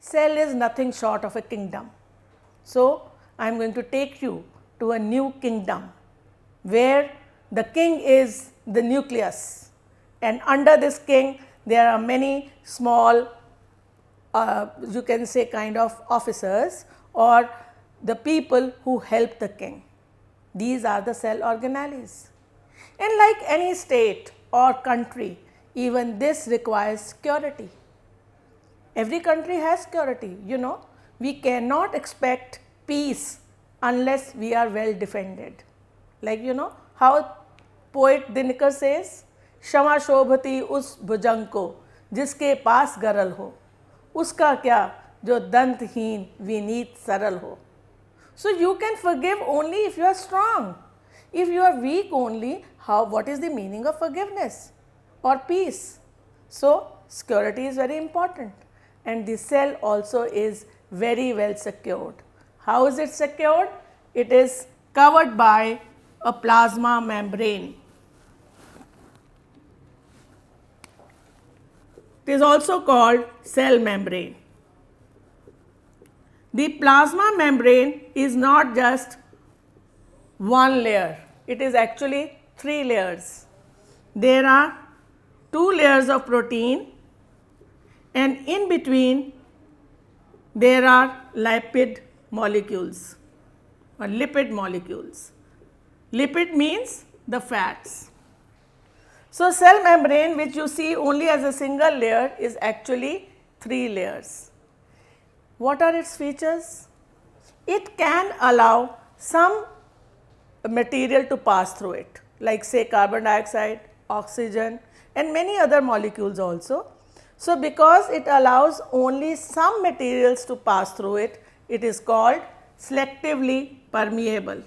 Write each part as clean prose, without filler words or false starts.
Cell is nothing short of a kingdom. So, I am going to take you to a new kingdom where the king is the nucleus, and under this king there are many small you can say kind of officers or the people who help the king. These are the cell organelles. And like any state or country, even this requires security. Every country has security, you know. We cannot expect peace unless we are well defended. Like you know how poet Dinakar says, क्षमा शोभती उस भुजंग को जिसके पास गरल हो, उसका क्या जो दंतहीन विनीत सरल हो. So you can forgive only if you are strong. If you are weak only, what is the meaning of forgiveness or peace? So security is very important, and the cell also is very well secured. How is it secured? It is covered by a plasma membrane. It is also called cell membrane. The plasma membrane is not just one layer, it is actually 3 layers. There are 2 layers of protein, and in between there are lipid molecules or lipid molecules. Lipid means the fats. So cell membrane, which you see only as a single layer, is actually 3 layers. What are its features? It can allow some material to pass through it, like say carbon dioxide, oxygen, and many other molecules also. So because it allows only some materials to pass through it, it is called selectively permeable.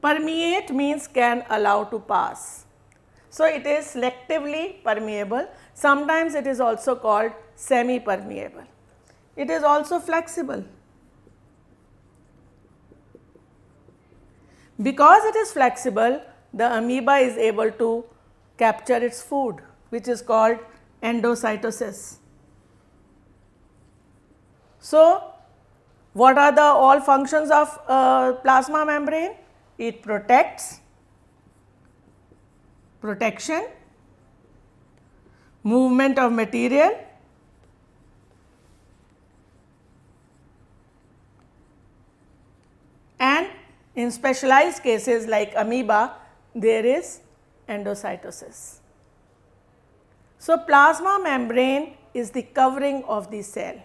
Permeate means can allow to pass. So it is selectively permeable. Sometimes it is also called semi-permeable. It is also flexible. Because it is flexible, the amoeba is able to capture its food, which is called endocytosis. So what are the all functions of plasma membrane? It protects, protection, movement of material, and in specialized cases like amoeba, there is endocytosis. So plasma membrane is the covering of the cell.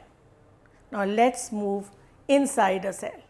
Now let us move inside a cell.